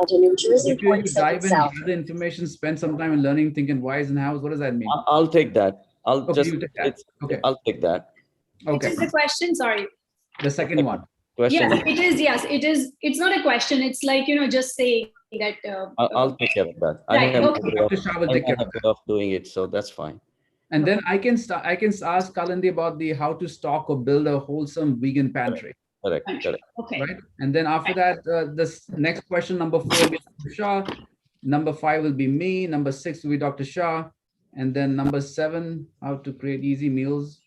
onto New Jersey If you 27 dive in, South. gather information, spend some time in learning, thinking whys and hows, what does that mean? I'll take that. Okay, you take that. Okay. I'll take that. Which Okay. is the question? Sorry. The second one. Question. Yes, it is. Yes, it is. It's not a question. It's like, just saying that. I'll take care of that. Right, I have okay. Dr. Shah will take care of a way of doing it, so that's fine. And then I can ask Kalindi about the how to stock or build a wholesome vegan pantry. Correct. Okay. Right. And then after that, this next question, number 4, will be Dr. Shah. Number 5 will be me. Number 6 will be Dr. Shah. And then number 7, how to create easy meals.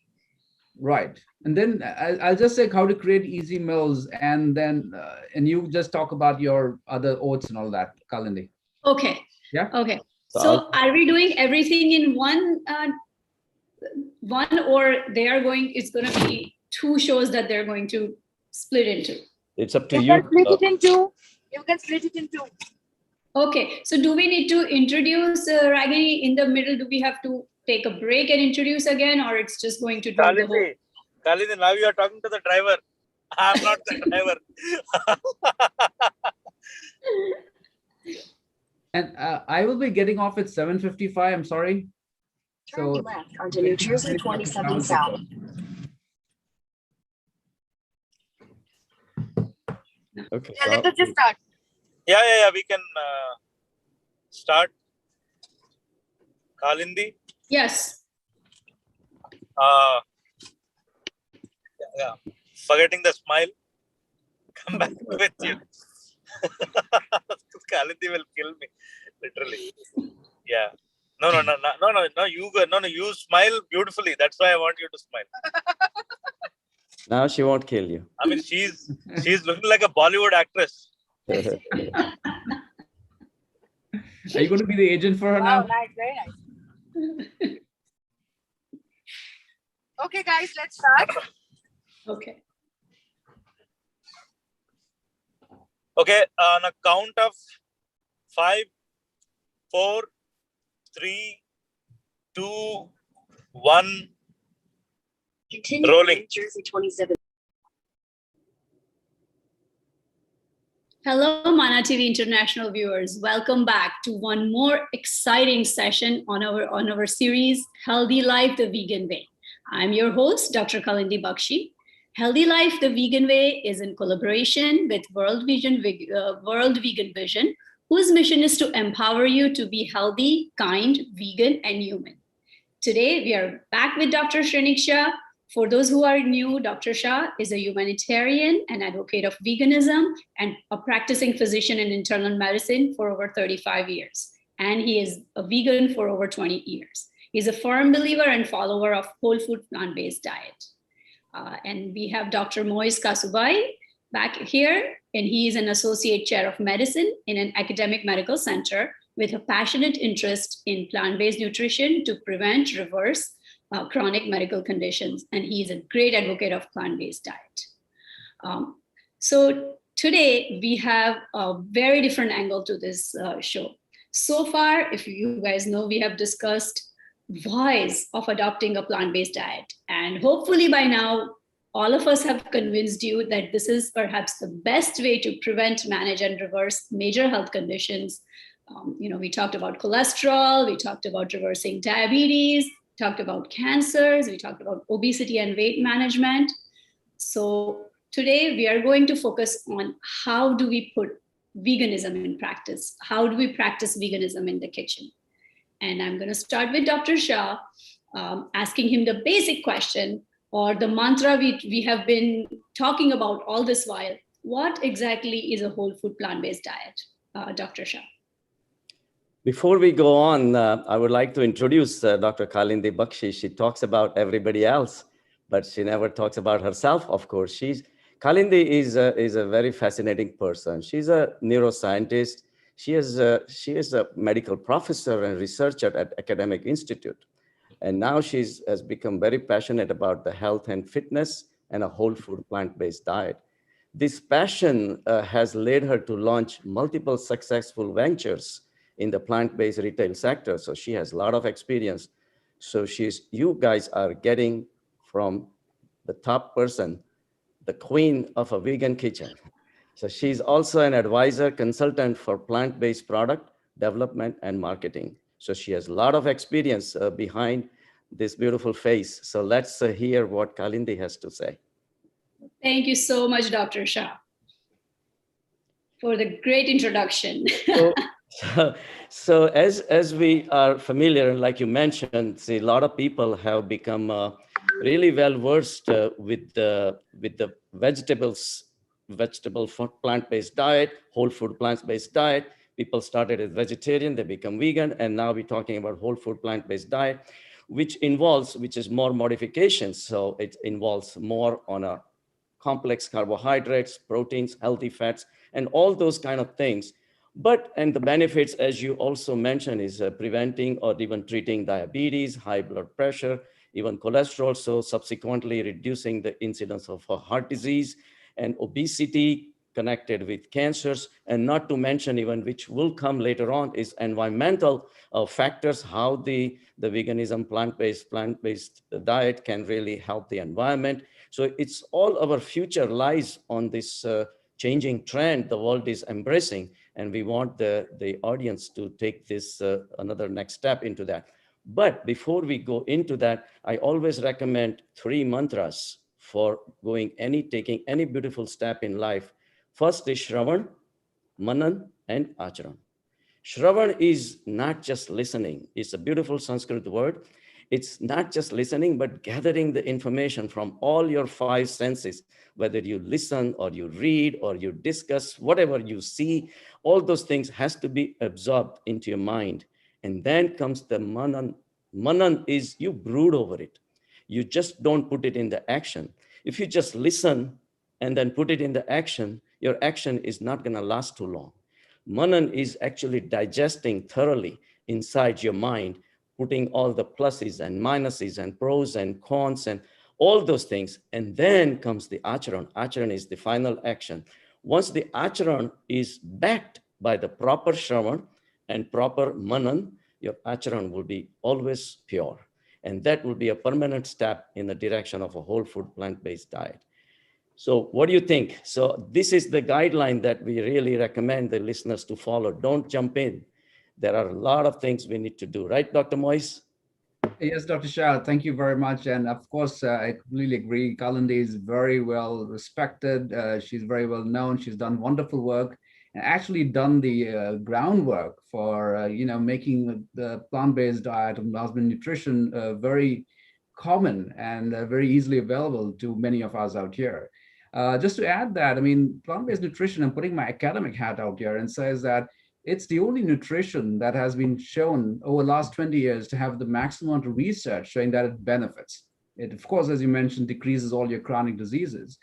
Right. And then I'll just say how to create easy meals, and then and you just talk about your other oats and all that, Kalindi. Okay. Yeah. Okay. So are we doing everything in one, or they are going? It's going to be 2 shows that they're going to split into. It's up to You you. can split it in 2. You can split it in 2. Okay. So do we need to introduce Ragini in the middle? Do we have to take a break and introduce again, or it's just going to do the whole? Kalindi, now you are talking to the driver. I'm not the driver. And I will be getting off at 7:55. I'm sorry. Turn left onto New Jersey 27 South. Okay. Yeah, let us just start. Yeah. We can start. Kalindi. Yes. Yeah. Forgetting the smile. Come back with you. Kalindi will kill me, literally. Yeah. No. You smile beautifully. That's why I want you to smile. Now she won't kill you. I mean, she's looking like a Bollywood actress. Are you going to be the agent for her Wow, now? nice, very nice. Okay, guys, let's start. Okay. Okay, on a count of 5, 4, 3, 2, 1. Continue Rolling. New Jersey 27. Hello, Mana TV international viewers. Welcome back to one more exciting session on our series, Healthy Life the Vegan Way. I'm your host, Dr. Kalindi Bakshi. Healthy Life the Vegan Way is in collaboration with World Vegan Vision, whose mission is to empower you to be healthy, kind, vegan, and human. Today, we are back with Dr. Shrenik Shah. For those who are new, Dr. Shah is a humanitarian and advocate of veganism and a practicing physician in internal medicine for over 35 years. And he is a vegan for over 20 years. He's a firm believer and follower of whole food plant-based diet. And we have Dr. Moise Kasubai back here, and he is an associate chair of medicine in an academic medical center with a passionate interest in plant-based nutrition to prevent, reverse chronic medical conditions. And he is a great advocate of plant-based diet. So today we have a very different angle to this show. So far, if you guys know, we have discussed whys of adopting a plant-based diet. And hopefully by now, all of us have convinced you that this is perhaps the best way to prevent, manage, and reverse major health conditions. We talked about cholesterol, we talked about reversing diabetes, talked about cancers, we talked about obesity and weight management. So today we are going to focus on how do we put veganism in practice? How do we practice veganism in the kitchen? And I'm going to start with Dr. Shah, asking him the basic question or the mantra we have been talking about all this while. What exactly is a whole food plant-based diet, Dr. Shah? Before we go on, I would like to introduce Dr. Kalindi Bakshi. She talks about everybody else, but she never talks about herself, of course. Kalindi is a very fascinating person. She's a neuroscientist. She is a medical professor and researcher at Academic Institute. And now she has become very passionate about the health and fitness and a whole food plant-based diet. This passion has led her to launch multiple successful ventures in the plant-based retail sector. So she has a lot of experience. So you guys are getting from the top person, the queen of a vegan kitchen. So she's also an advisor, consultant for plant-based product development and marketing. So she has a lot of experience behind this beautiful face. So let's hear what Kalindi has to say. Thank you so much, Dr. Shah, for the great introduction. So as we are familiar, like you mentioned, see, a lot of people have become really well versed with the vegetable plant-based diet, whole food plant-based diet. People started as vegetarian, they become vegan, and now we're talking about whole food plant-based diet, which is more modifications. So it involves more on a complex carbohydrates, proteins, healthy fats, and all those kind of things. And the benefits, as you also mentioned, is preventing or even treating diabetes, high blood pressure, even cholesterol. So subsequently reducing the incidence of heart disease and obesity connected with cancers. And not to mention even, which will come later on, is environmental factors, how the veganism, plant-based diet can really help the environment. So it's all our future lies on this changing trend the world is embracing. And we want the audience to take this another next step into that. But before we go into that, I always recommend 3 mantras for taking any beautiful step in life. First is Shravan, Manan, and Acharan. Shravan is not just listening. It's a beautiful Sanskrit word. It's not just listening, but gathering the information from all your 5 senses, whether you listen or you read or you discuss, whatever you see, all those things has to be absorbed into your mind. And then comes the Manan. Manan is you brood over it. You just don't put it into action. If you just listen and then put it into action, your action is not going to last too long. Manan is actually digesting thoroughly inside your mind, putting all the pluses and minuses and pros and cons and all those things. And then comes the Acharan. Acharan is the final action. Once the Acharan is backed by the proper Shravan and proper Manan, your Acharan will be always pure. And that will be a permanent step in the direction of a whole food plant-based diet. So what do you think? So this is the guideline that we really recommend the listeners to follow. Don't jump in. There are a lot of things we need to do, right, Dr. Moise? Yes, Dr. Shah, thank you very much. And of course, I completely agree. Kalindi is very well respected. She's very well known. She's done wonderful work and actually done the groundwork for, making the plant-based diet and plant-based nutrition very common and very easily available to many of us out here. Just to add that, I mean, plant-based nutrition, I'm putting my academic hat out here and says that it's the only nutrition that has been shown over the last 20 years to have the maximum amount of research showing that it benefits. It, of course, as you mentioned, decreases all your chronic diseases.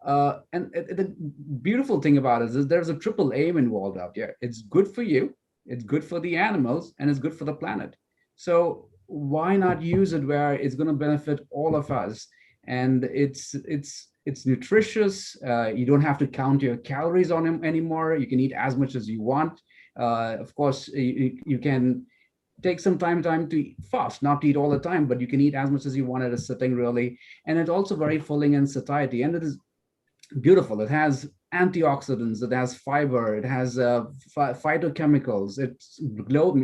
The beautiful thing about it is there's a triple aim involved out here. It's good for you, it's good for the animals, and it's good for the planet. So why not use it where it's going to benefit all of us? And it's nutritious. You don't have to count your calories on them anymore. You can eat as much as you want. Of course, you can take some time to fast, not to eat all the time, but you can eat as much as you want at a sitting, really. And it's also very filling in satiety. And it is beautiful. It has antioxidants, it has fiber, it has phytochemicals.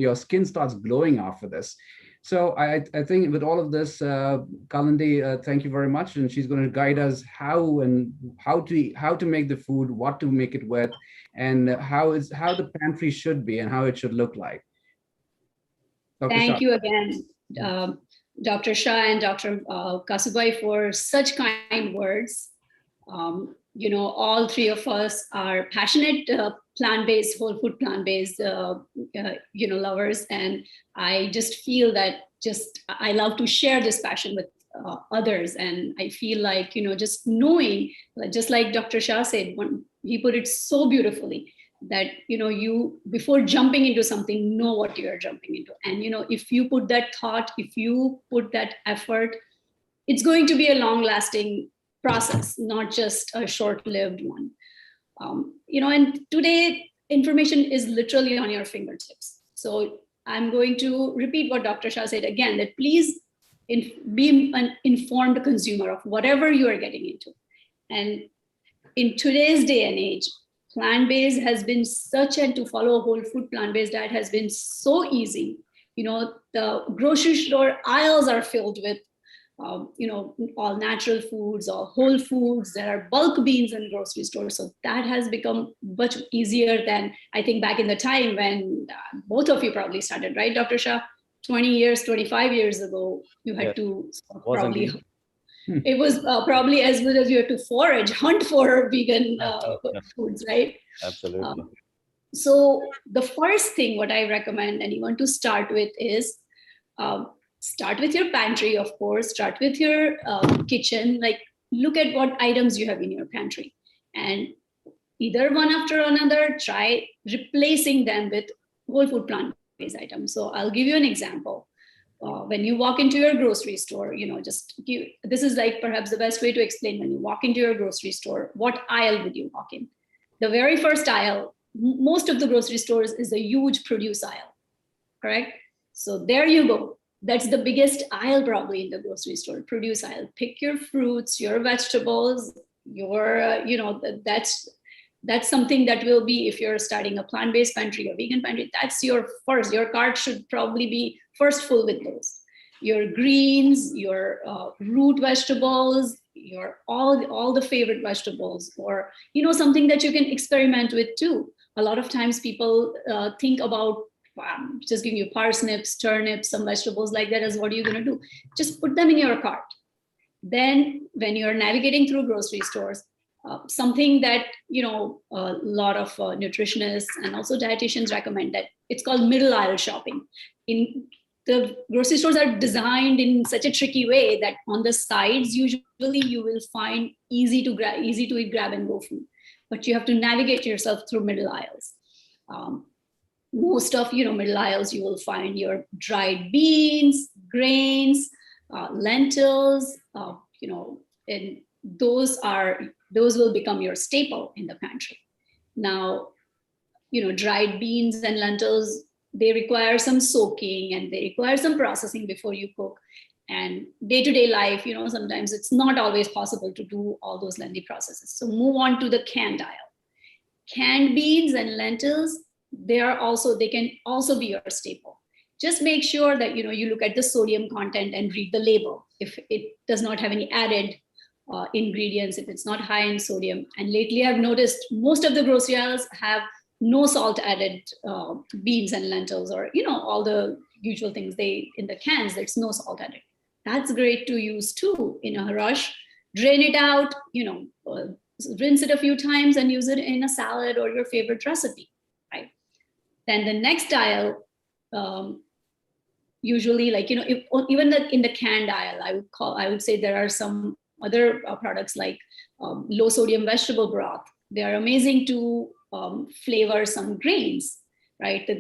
Your skin starts glowing after this. So I think with all of this, Kalindi, thank you very much, and she's going to guide us how to make the food, what to make it with, and how the pantry should be and how it should look like. Dr. Thank Shah. you again, Dr. Shah and Dr. Kasubai, for such kind words. All 3 of us are passionate plant-based, whole food plant-based, lovers. And I just feel that I love to share this passion with others. And I feel like, just knowing, just like Dr. Shah said, he put it so beautifully, that, you, before jumping into something, know what you are jumping into. And, if you put that thought, if you put that effort, it's going to be a long-lasting process, not just a short-lived one. And today information is literally on your fingertips. So I'm going to repeat what Dr. Shah said again, that please be an informed consumer of whatever you are getting into. And in today's day and age, plant-based has been such, and to follow a whole food plant-based diet has been so easy. The grocery store aisles are filled with all natural foods or whole foods. There are bulk beans in grocery stores. So that has become much easier than I think back in the time when both of you probably started, right, Dr. Shah? 20 years, 25 years ago, you had to probably, it was probably as good as you had to hunt for vegan foods, right? Absolutely. So the first thing what I recommend anyone to start with is start with your pantry, of course, start with your kitchen, like look at what items you have in your pantry and either one after another, try replacing them with whole food plant-based items. So I'll give you an example. When you walk into your grocery store, this is like perhaps the best way to explain. When you walk into your grocery store, what aisle would you walk in? The very first aisle, most of the grocery stores is a huge produce aisle, correct? So there you go. That's the biggest aisle probably in the grocery store, produce aisle. Pick your fruits, your vegetables, that's something that will be, if you're starting a plant-based pantry or vegan pantry, that's your cart should probably be first full with those. Your greens, your root vegetables, your all the favorite vegetables, or something that you can experiment with too. A lot of times people think about just giving you parsnips, turnips, some vegetables like that as what are you going to do? Just put them in your cart. Then when you're navigating through grocery stores, something that a lot of nutritionists and also dietitians recommend, that it's called middle aisle shopping. In the grocery stores are designed in such a tricky way that on the sides usually you will find easy to eat grab and go food, but you have to navigate yourself through middle aisles. Most of middle aisles you will find your dried beans, grains, lentils, and those will become your staple in the pantry. Now, dried beans and lentils, they require some soaking and they require some processing before you cook. And day-to-day life, sometimes it's not always possible to do all those lengthy processes. So move on to the canned aisle. Canned beans and lentils, they can also be your staple. Just make sure that you look at the sodium content and read the label. If it does not have any added ingredients, if it's not high in sodium. And lately I've noticed most of the grocery aisles have no salt added beans and lentils, or all the usual things in the cans, there's no salt added. That's great to use too in a rush. Drain it out, rinse it a few times and use it in a salad or your favorite recipe, right? Then the next aisle, usually even in the canned aisle, I would say there are some other products like low sodium vegetable broth. They are amazing to flavor some grains, right? The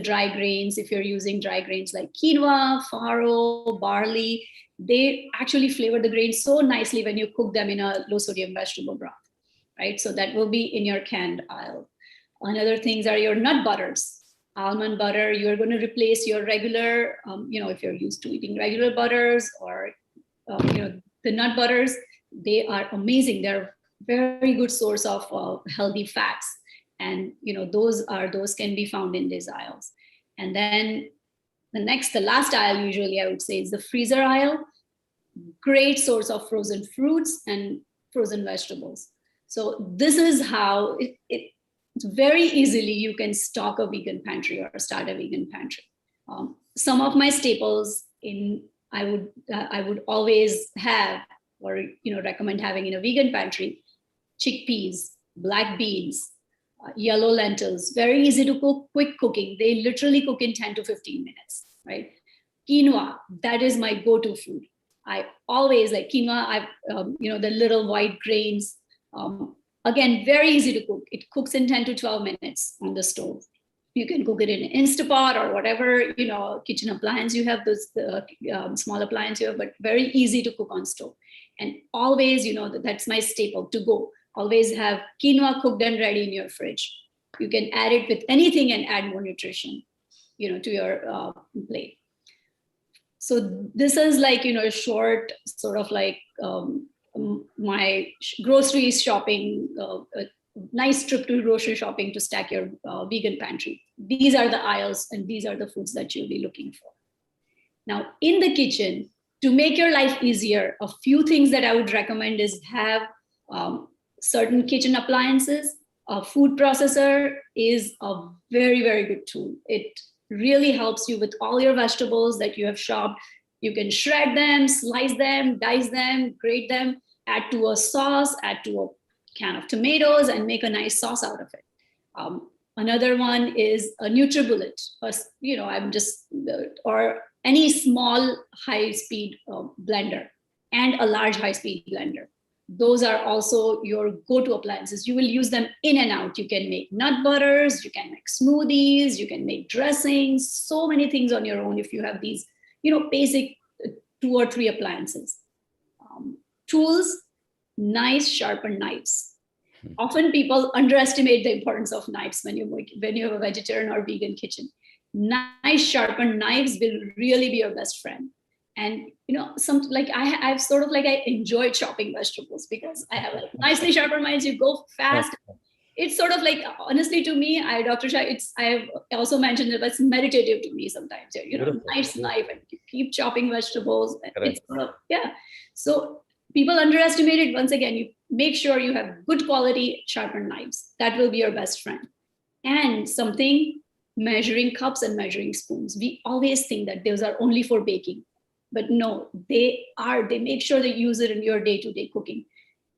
dry grains, if you're using dry grains like quinoa, farro, barley, they actually flavor the grains so nicely when you cook them in a low sodium vegetable broth, right? So that will be in your canned aisle. Another things are your nut butters. Almond butter, you're going to replace your regular, if you're used to eating regular butters or, the nut butters, they are amazing. They're very good source of healthy fats. And, those can be found in these aisles. And then the last aisle, usually I would say, is the freezer aisle. Great source of frozen fruits and frozen vegetables. So this is how it's very easily you can stock a vegan pantry or start a vegan pantry. Some of my staples I would always have or recommend having in a vegan pantry: chickpeas, black beans, yellow lentils, very easy to cook, quick cooking. They literally cook in 10 to 15 minutes, right? Quinoa, that is my go-to food. I always like quinoa. The little white grains. Again, very easy to cook. It cooks in 10 to 12 minutes on the stove. You can cook it in an Instapot or whatever, kitchen appliance you have, those small appliance you have, but very easy to cook on stove. And always, that's my staple to go. Always have quinoa cooked and ready in your fridge. You can add it with anything and add more nutrition, to your plate. So this is like, a short sort of like my grocery shopping nice trip to grocery shopping to stack your vegan pantry. These are the aisles and these are the foods that you'll be looking for. Now, in the kitchen, to make your life easier, a few things that I would recommend is have certain kitchen appliances. A food processor is a very, very good tool. It really helps you with all your vegetables that you have chopped. You can shred them, slice them, dice them, grate them, add to a sauce, add to a can of tomatoes, and make a nice sauce out of it. Another one is a NutriBullet, or any small high-speed blender and a large high-speed blender. Those are also your go-to appliances. You will use them in and out. You can make nut butters, you can make smoothies, you can make dressings, so many things on your own if you have these, basic 2 or 3 appliances. Tools, nice sharpened knives. Often people underestimate the importance of knives when you have a vegetarian or vegan kitchen. Nice sharpened knives will really be your best friend. And I enjoy chopping vegetables because I have nicely sharpened knives. You go fast. It's sort of like, honestly, to me, Dr. Shah, I have also mentioned that it's meditative to me sometimes. Nice knife and you keep chopping vegetables. It's So people underestimate it. Once again, you make sure you have good quality sharpened knives. That will be your best friend. And something, measuring cups and measuring spoons. We always think that those are only for baking. But no, they make sure they use it in your day-to-day cooking.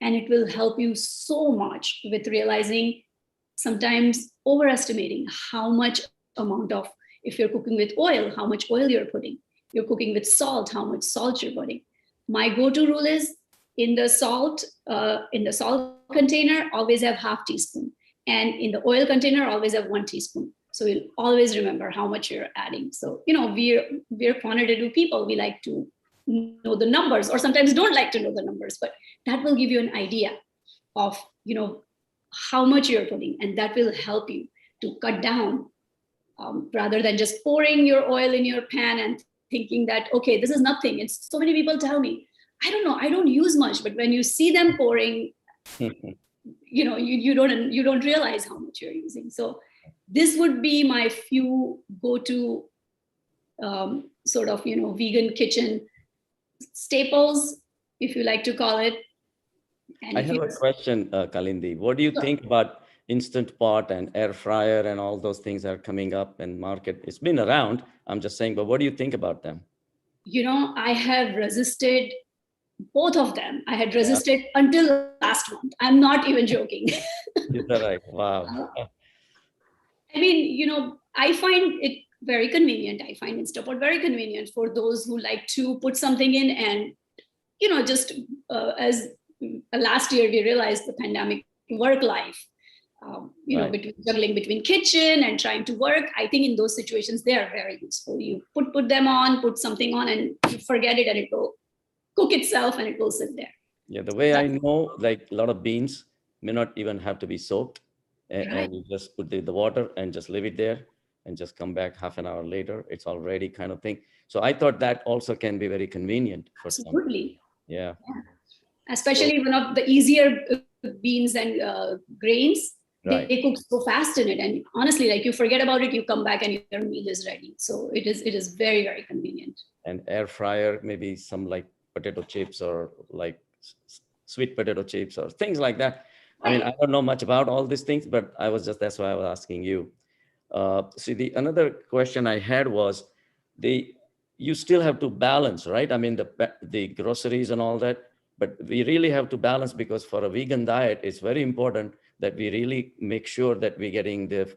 And it will help you so much with realizing, sometimes overestimating how much amount of, if you're cooking with oil, how much oil you're putting. You're cooking with salt, how much salt you're putting. My go-to rule is in the salt container, always have half teaspoon. And in the oil container, always have 1 teaspoon. So you'll always remember how much you're adding. So, we're quantitative people. We like to know the numbers, or sometimes don't like to know the numbers, but that will give you an idea of, how much you're putting, and that will help you to cut down rather than just pouring your oil in your pan and thinking that, okay, this is nothing. And so many people tell me, I don't know, I don't use much, but when you see them pouring, you don't realize how much you're using. So this would be my few go-to vegan kitchen staples, if you like to call it. And I have a question, Kalindi. What do you think about Instant Pot and air fryer and all those things are coming up in market? It's been around, I'm just saying, but what do you think about them? I have resisted both of them. I had resisted until last month. I'm not even joking. Is that right? Wow. I mean, I find it very convenient. I find Instant Pot very convenient for those who like to put something in and, as last year we realized the pandemic work life, between juggling between kitchen and trying to work. I think in those situations, they are very useful. You put them on, put something on and you forget it and it will cook itself and it will sit there. Yeah, the way I know, like a lot of beans may not even have to be soaked. And you just put the water and just leave it there and just come back half an hour later. It's all ready kind of thing. So I thought that also can be very convenient for some. Absolutely. Yeah. Especially one of the easier beans and grains. Right. They cook so fast in it. And honestly, like you forget about it, you come back and your meal is ready. So it is very, very convenient. And air fryer, maybe some like potato chips or like sweet potato chips or things like that. I mean, I don't know much about all these things, but that's why I was asking you. See, another question I had was you still have to balance, right? I mean, the groceries and all that, but we really have to balance because for a vegan diet, it's very important that we really make sure that we're getting the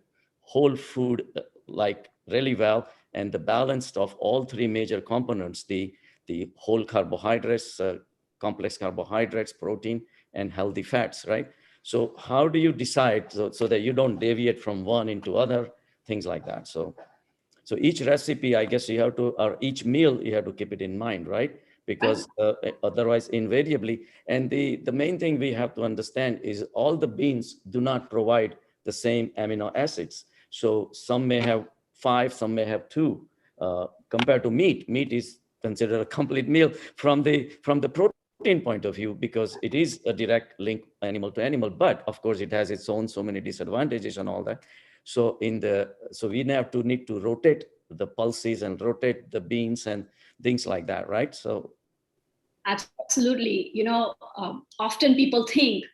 whole food like really well and the balance of all 3 major components, the whole carbohydrates, complex carbohydrates, protein, and healthy fats, right? So how do you decide so that you don't deviate from one into other, things like that? So each recipe, I guess you have to, or each meal, you have to keep it in mind, right? Because otherwise invariably, and the main thing we have to understand is all the beans do not provide the same amino acids. So some may have 5, some may have 2. Compared to meat is considered a complete meal from the protein protein point of view, because it is a direct link animal to animal, but of course it has its own so many disadvantages and all that. So we need to rotate the pulses and rotate the beans and things like that, right? So absolutely. Often people think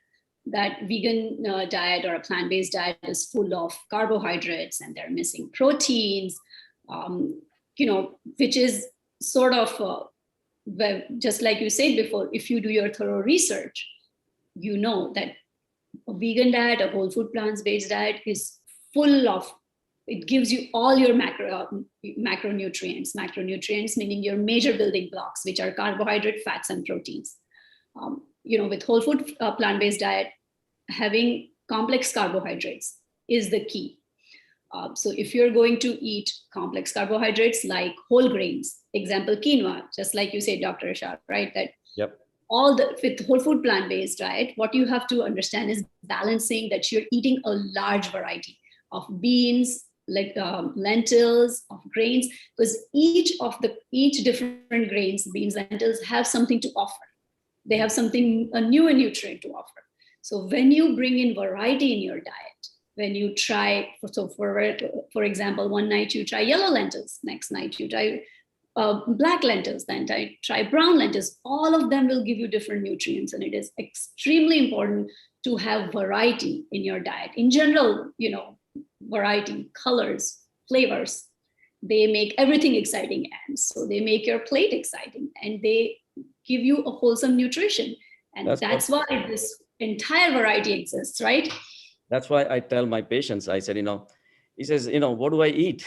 that vegan diet or a plant-based diet is full of carbohydrates and they're missing proteins, which is sort of, just like you said before, if you do your thorough research, you know that a vegan diet, a whole food plants-based diet is full of, it gives you all your macronutrients. Macronutrients meaning your major building blocks, which are carbohydrate, fats, and proteins. With whole food plant-based diet, having complex carbohydrates is the key. So if you're going to eat complex carbohydrates like whole grains, example quinoa, just like you said, Dr. Shah, right? That yep. With whole food plant-based diet, what you have to understand is balancing that you're eating a large variety of beans, like lentils, of grains, because each different grains, beans, lentils have something to offer. They have a new nutrient to offer. So when you bring in variety in your diet, when you try, for example, one night you try yellow lentils, next night you try black lentils, then try brown lentils, all of them will give you different nutrients. And it is extremely important to have variety in your diet. In general, variety, colors, flavors, they make everything exciting. And so they make your plate exciting and they give you a wholesome nutrition. And that's why this entire variety exists, right? That's why I tell my patients, I said, he says, what do I eat?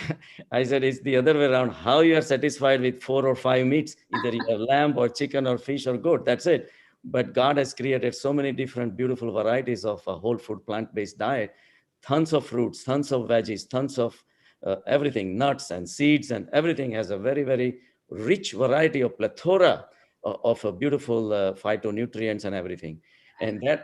I said, it's the other way around. How you are satisfied with 4 or 5 meats, either you have lamb or chicken or fish or goat, that's it. But God has created so many different beautiful varieties of a whole food plant-based diet, tons of fruits, tons of veggies, tons of everything, nuts and seeds, and everything has a very, very rich variety of plethora of beautiful phytonutrients and everything. And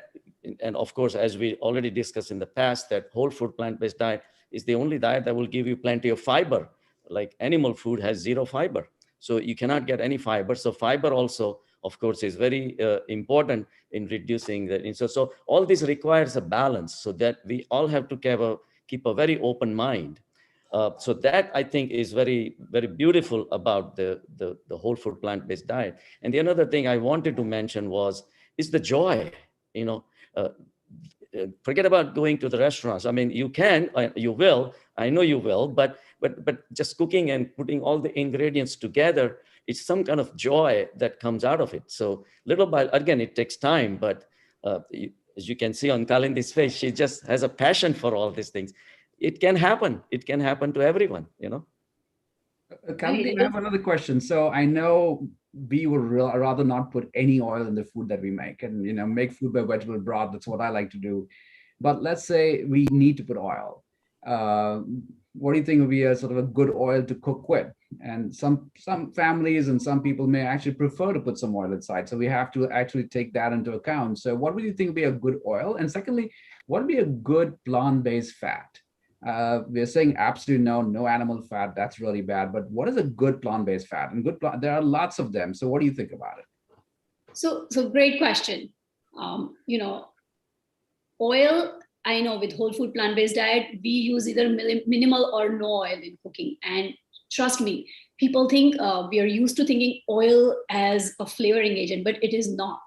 of course, as we already discussed in the past, that whole food plant-based diet is the only diet that will give you plenty of fiber. Like animal food has 0 fiber. So you cannot get any fiber. So fiber also, of course, is very important in reducing the insulin. So all this requires a balance, so that we all have to keep a very open mind. So that I think is very, very beautiful about the whole food plant-based diet. And the another thing I wanted to mention is the joy. Forget about going to the restaurants. I mean, you can, you will, I know you will, but just cooking and putting all the ingredients together, it's some kind of joy that comes out of it. So little by, again, it takes time, but as you can see on Kalindi's face, she just has a passion for all these things. It can happen. It can happen to everyone, Kalindi, I have another question. So I know we would rather not put any oil in the food that we make, and make food by vegetable broth. That's what I like to do. But let's say we need to put oil. What do you think would be a sort of a good oil to cook with? And some families and some people may actually prefer to put some oil inside. So we have to actually take that into account. So what would you think would be a good oil? And secondly, what would be a good plant-based fat? We're saying absolutely no animal fat. That's really bad. But what is a good plant-based fat? And there are lots of them. So what do you think about it? So great question. Oil, I know with whole food plant-based diet, we use either minimal or no oil in cooking. And trust me, people think we are used to thinking oil as a flavoring agent, but it is not.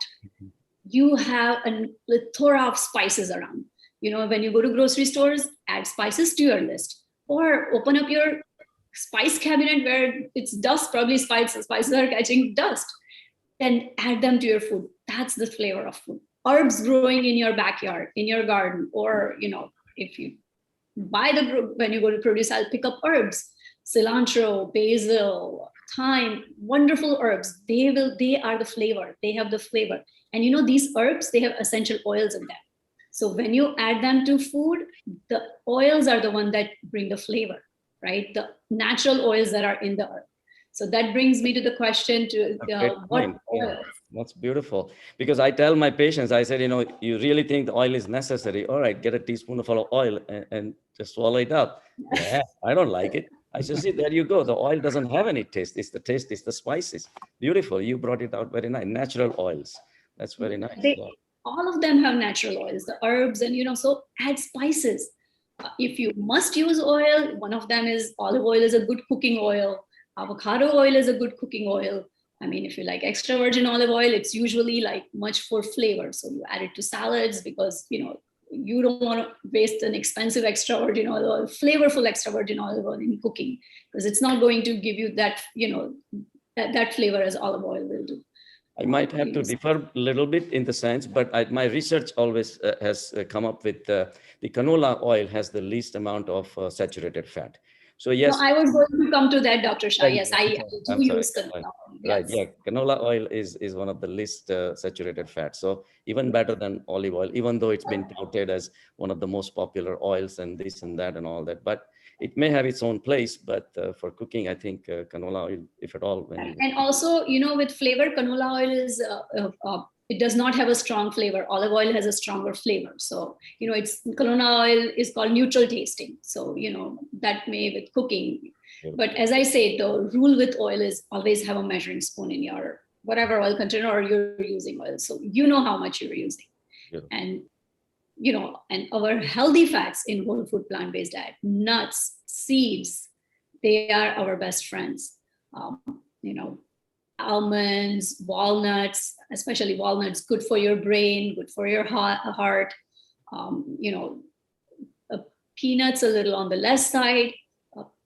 You have a plethora of spices around. When you go to grocery stores, add spices to your list, or open up your spice cabinet where it's dust, probably spices are catching dust, then add them to your food. That's the flavor of food. Herbs growing in your backyard, in your garden, or, if you buy when you go to produce, I'll pick up herbs, cilantro, basil, thyme, wonderful herbs. They are the flavor. They have the flavor. And these herbs, they have essential oils in them. So when you add them to food, the oils are the one that bring the flavor, right? The natural oils that are in the earth. So that brings me to the question what oils? That's beautiful. Because I tell my patients, I said, you really think the oil is necessary? All right, get a teaspoonful of oil and just swallow it up. Yeah, I don't like it. I said, see, there you go. The oil doesn't have any taste. It's the taste, it's the spices. Beautiful. You brought it out very nice. Natural oils. That's very nice. Yeah. All of them have natural oils, the herbs, and so add spices. If you must use oil, one of them is olive oil is a good cooking oil. Avocado oil is a good cooking oil. I mean, if you like extra virgin olive oil, it's usually like much for flavor. So you add it to salads because, you don't want to waste an expensive extra virgin olive oil, flavorful extra virgin olive oil in cooking, because it's not going to give you that, that flavor as olive oil will do. I might have to differ a little bit in the sense, but my research always has come up with the canola oil has the least amount of saturated fat. So yes, no, I was going to come to that, Dr. Shah. Yes, I do use canola oil. Right, Yes. yeah, canola oil is one of the least saturated fats. So even better than olive oil, even though it's been touted as one of the most popular oils and this and that and all that. But it may have its own place, but for cooking, I think canola oil, if at all. And also, with flavor, canola oil is, it does not have a strong flavor. Olive oil has a stronger flavor. So, canola oil is called neutral tasting. So, that may with cooking. But as I say, the rule with oil is always have a measuring spoon in your whatever oil container or you're using oil. So you know how much you're using. Yeah. And, and our healthy fats in whole food plant-based diet, nuts, seeds, they are our best friends. Almonds, walnuts, especially walnuts, good for your brain, good for your heart. Peanuts a little on the less side,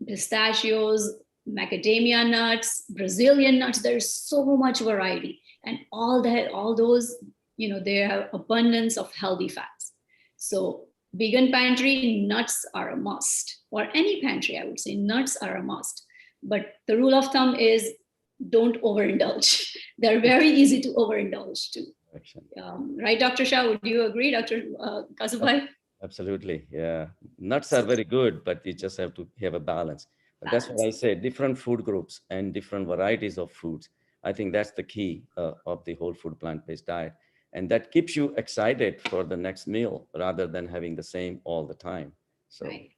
pistachios, macadamia nuts, Brazilian nuts. There's so much variety, and all those, they have abundance of healthy fats. So vegan pantry, nuts are a must, or any pantry, I would say nuts are a must. But the rule of thumb is don't overindulge. They're very easy to overindulge too. Right, Dr. Shah, would you agree, Dr. Kasubhai? Absolutely, yeah. Nuts are very good, but you just have to have a balance. But that's what I say, different food groups and different varieties of foods. I think that's the key of the whole food plant-based diet. And that keeps you excited for the next meal rather than having the same all the time. So. Right.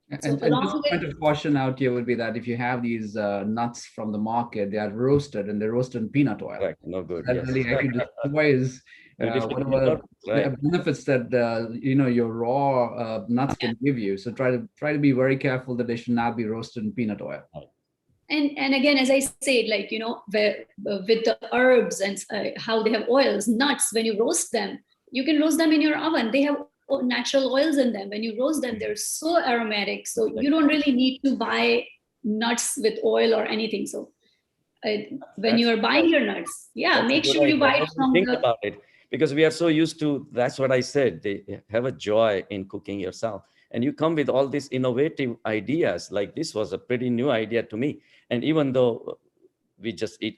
And So just along a point of caution out here would be that if you have these nuts from the market, they are roasted and they're roasted in peanut oil. Correct, no good. That Yes. really actually destroys whatever Right. benefits that your raw nuts can give you. So try to be very careful that they should not be roasted in peanut oil. And again, as I said, with the herbs and how they have oils, nuts, when you roast them, you can roast them in your oven. They have natural oils in them. When you roast them, they're so aromatic. So you don't really need to buy nuts with oil or anything. So when you are buying your nuts, make sure you buy it from think about it, because we are so used to, that's what I said, they have a joy in cooking yourself. And you come with all these innovative ideas, like this was a pretty new idea to me. And even though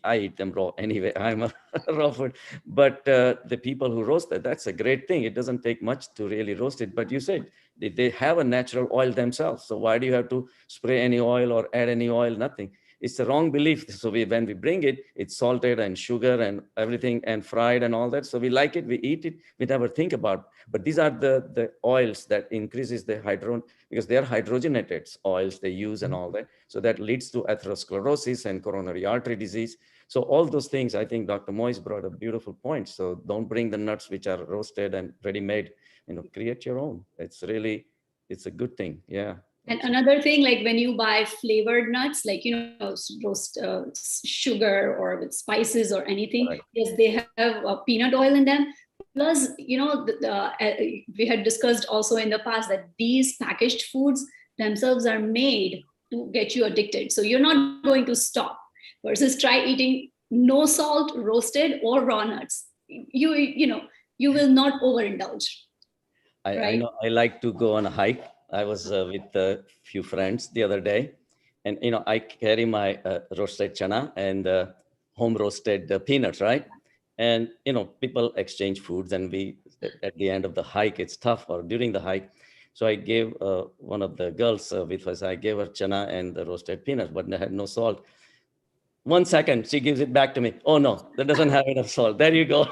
I eat them raw anyway, I'm a raw food, but the people who roast it, that's a great thing. It doesn't take much to really roast it. But you said they have a natural oil themselves. So why do you have to spray any oil or add any oil? Nothing. It's a wrong belief. So when we bring it, it's salted and sugar and everything and fried and all that. So we like it, we eat it, we never think about. But these are the oils that increases the because they are hydrogenated oils they use and all that. So that leads to atherosclerosis and coronary artery disease. So all those things, I think Dr. Moise brought a beautiful point. So don't bring the nuts which are roasted and ready-made, create your own. It's a good thing. Yeah. And another thing, like when you buy flavored nuts, roast sugar or with spices or anything, right. Yes, they have peanut oil in them. Plus, we had discussed also in the past that these packaged foods themselves are made to get you addicted. So you're not going to stop versus try eating no salt, roasted or raw nuts. You will not overindulge. Right? I know I like to go on a hike. I was with a few friends the other day, and I carry my roasted chana and home roasted peanuts, right? And people exchange foods, and we at the end of the hike, it's tough, or during the hike. So I gave one of the girls with us, I gave her chana and the roasted peanuts, but they had no salt. 1 second, she gives it back to me. Oh no, that doesn't have enough salt. There you go.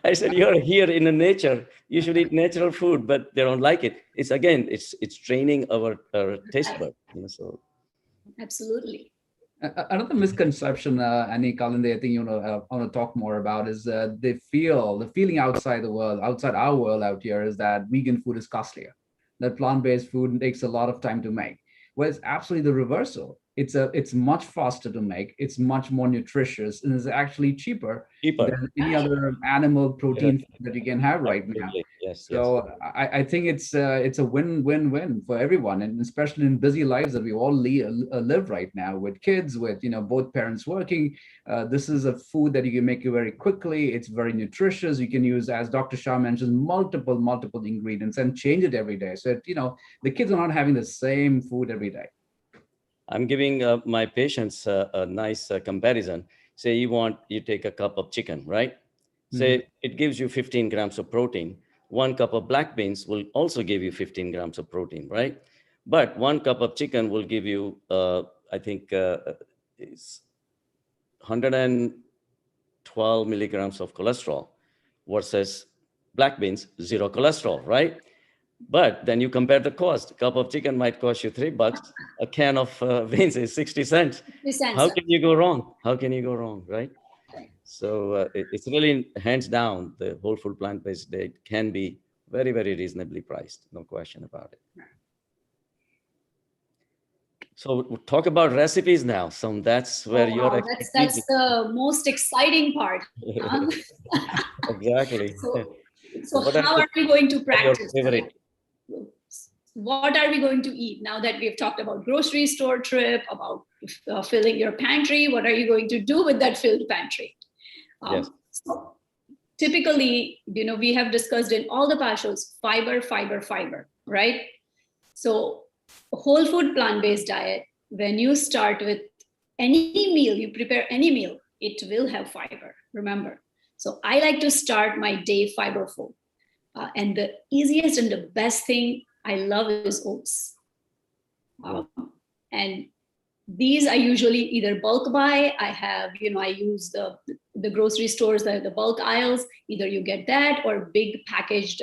I said, you're here in the nature. You should eat natural food, but they don't like it. It's training our taste bud. So Absolutely. Another misconception, Annie Kalinde, I think I want to talk more about is the feeling outside the world, outside our world out here, is that vegan food is costlier, that plant-based food takes a lot of time to make. Well, it's absolutely the reversal. It's much faster to make. It's much more nutritious and is actually cheaper Cheaper. than any other animal protein food that you can have right now. Absolutely. Yes. So I think it's a win-win-win for everyone, and especially in busy lives that we all live right now with kids, with both parents working. This is a food that you can make it very quickly. It's very nutritious. You can use, as Dr. Shah mentioned, multiple ingredients and change it every day. So the kids are not having the same food every day. I'm giving my patients a nice comparison. Say you take a cup of chicken, right? Say it gives you 15 grams of protein. 1 cup of black beans will also give you 15 grams of protein, right? But 1 cup of chicken will give you, I think, it's 112 milligrams of cholesterol versus black beans, 0 cholesterol, right? But then you compare the cost. A cup of chicken might cost you $3. A can of beans is 60 cents. How can you go wrong? How can you go wrong, right? So it's really hands down, the whole food plant-based diet can be very, very reasonably priced. No question about it. So we'll talk about recipes now. So that's where your that's the most exciting part. Huh? Exactly. So how are we going to practice? Your favorite? What are we going to eat now that we've talked about grocery store trip, about filling your pantry? What are you going to do with that filled pantry? Yes. So typically, we have discussed in all the past shows, fiber, right? So whole food plant-based diet, when you start with any meal, you prepare any meal, it will have fiber, remember. So I like to start my day fiberful. And the easiest and the best thing I love is oats. And these I usually either bulk buy. I have, I use the grocery stores, the bulk aisles. Either you get that or big packaged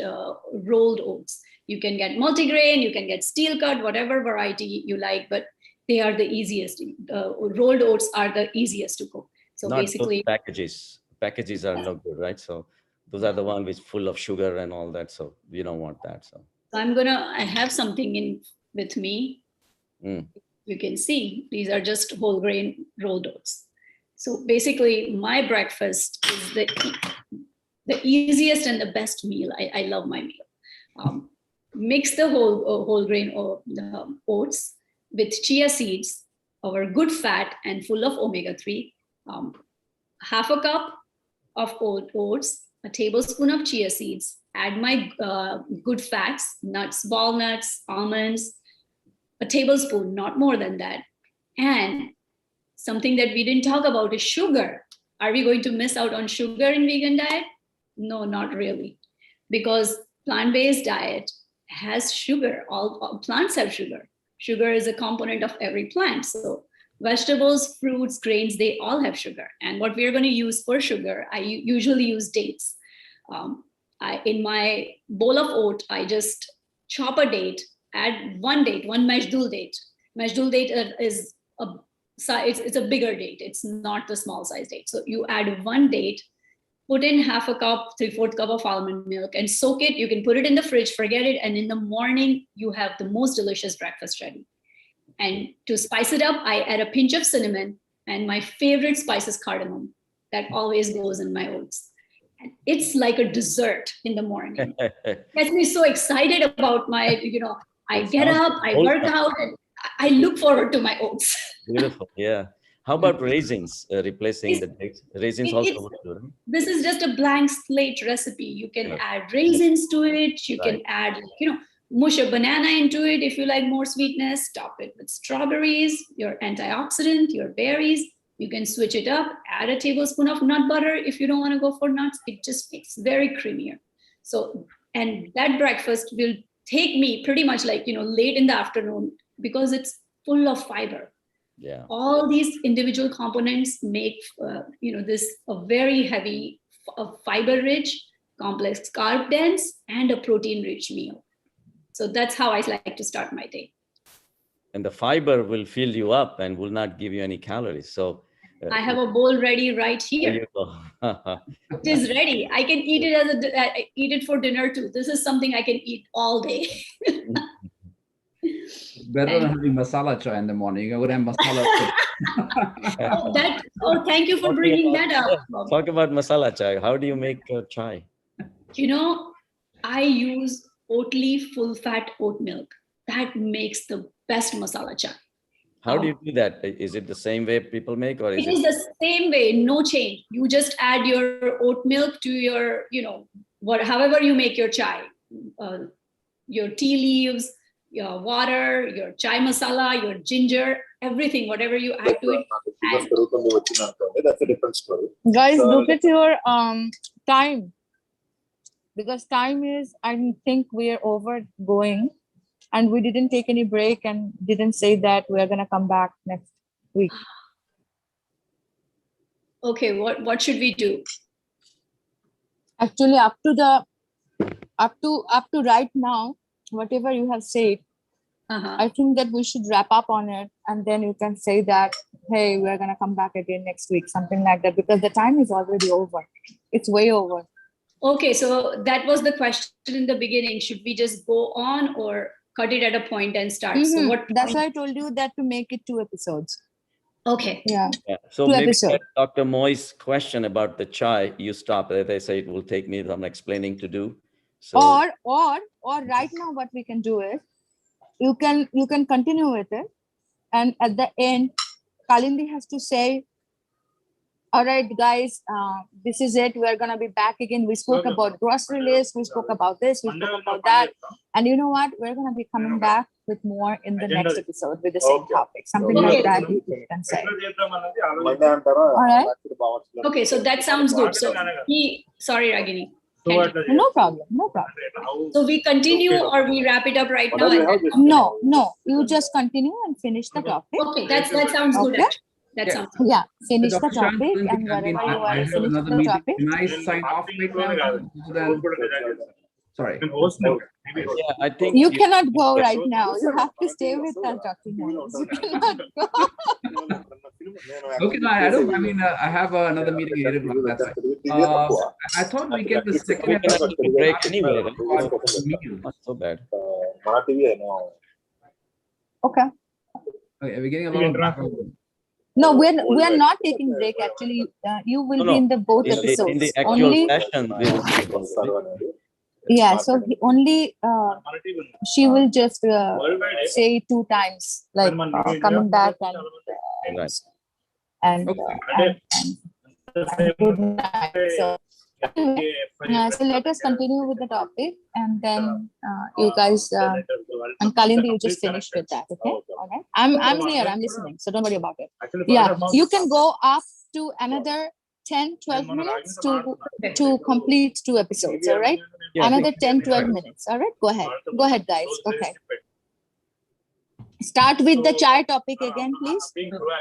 rolled oats. You can get multigrain, you can get steel cut, whatever variety you like, but they are the easiest. Rolled oats are the easiest to cook. So Not basically, those packages are no good, right? So those are the ones which full of sugar and all that. So you don't want that. So I have something in with me. You can see these are just whole grain rolled oats. So basically my breakfast is the easiest and the best meal. I love my meal. Mix the whole grain oats with chia seeds, our good fat and full of omega-3, half a cup of oats, a tablespoon of chia seeds, add my good fats, nuts, walnuts, almonds, a tablespoon, not more than that. And something that we didn't talk about is sugar. Are we going to miss out on sugar in vegan diet? No, not really. Because plant-based diet has sugar. All plants have sugar. Sugar is a component of every plant. So vegetables, fruits, grains, they all have sugar. And what we're going to use for sugar, I usually use dates. In my bowl of oat, I just chop a date, add one Majdul date. Majdul date is it's a bigger date. It's not the small size date. So you add one date, put in half a cup, 3/4 cup of almond milk and soak it. You can put it in the fridge, forget it. And in the morning, you have the most delicious breakfast ready. And to spice it up, I add a pinch of cinnamon, and my favorite spice is cardamom. That always goes in my oats. And it's like a dessert in the morning. Gets me so excited about my, I get up, I work out, and I look forward to my oats. Beautiful, yeah. How about raisins replacing the dates? Raisins also would do, right? This is just a blank slate recipe. You can add raisins to it. You can add, mush a banana into it if you like more sweetness. Top it with strawberries, your antioxidant, your berries. You can switch it up, add a tablespoon of nut butter if you don't want to go for nuts. It just makes very creamier. So, and that breakfast will take me pretty much like, late in the afternoon because it's full of fiber. Yeah. All these individual components make, this a very heavy, fiber-rich, complex, carb-dense, and a protein-rich meal. So that's how I like to start my day. and the fiber will fill you up and will not give you any calories. So I have a bowl ready right there here. you go. It is ready. I can eat it eat it for dinner too. This is something I can eat all day. Better than having masala chai in the morning. You can have masala. Thank you for bringing that up. Talk about masala chai. How do you make chai? I use Oatly full fat oat milk. That makes the best masala chai. How do you do that? Is it the same way people make, or is It is the same way, no change. You just add your oat milk to your, however you make your chai, your tea leaves, your water, your chai masala, your ginger, everything, whatever you add to it. That's a different story. Guys, So- look at your time. Because time is, I think we are overgoing and we didn't take any break and didn't say that we're going to come back next week. Okay, what should we do? Actually, up to right now, whatever you have said, I think that we should wrap up on it, and then you can say that, hey, we're going to come back again next week, something like that, because the time is already over. It's way over. Okay, so that was the question in the beginning. Should we just go on or cut it at a point and start? So Mhm. what? That's why I told you that to make it 2 episodes. Okay. Yeah. So Two maybe episodes. Dr. Moy's question about the chai, you stop. They say it will take me some explaining to do. So Or right now, what we can do is you can continue with it, and at the end, Kalindi has to say, all right, guys, this is it. We're going to be back again. We spoke about grocery list. We spoke about this. We spoke about that. And you know what? We're going to be coming back with more in the next episode with the same topic. Something like that you can say. All right. Okay, so that sounds good. So sorry, Ragini. No problem. No problem. So we continue or we wrap it up right now? No. You just continue and finish the topic. Okay, that sounds good. Okay. Actually. That sounds good. Yeah, finish the Dr. Shah, topic, and wherever you I are, have finish another the meeting. topic. Can I sign off right now? So then- Sorry. yeah, I think You cannot go right now. You have to stay with us, Dr. Harris. You cannot go. Okay, no, I don't. I mean, I have another meeting at 8 o'clock. That's right. I thought we get the second we cannot take a break anyway. Right? meal. Not so bad. Okay. Okay, we're getting a lot of background. No, we're not taking break. Actually, you will No, be in the both In episodes. the actual Only, session, we will take a break. yeah. So only she will just say 2 times, like coming back and Right. and, Okay. and good night. So, so let us continue with the topic, and then you guys and Kalindi, you just finished with that. Okay. All right. I'm here. I'm listening. So don't worry about it. Yeah, you can go up to another 10-12 minutes to complete 2 episodes. All right. Yeah, Another 10-12 minutes. All right. Go ahead, guys. Okay. Start with the chai topic again, please,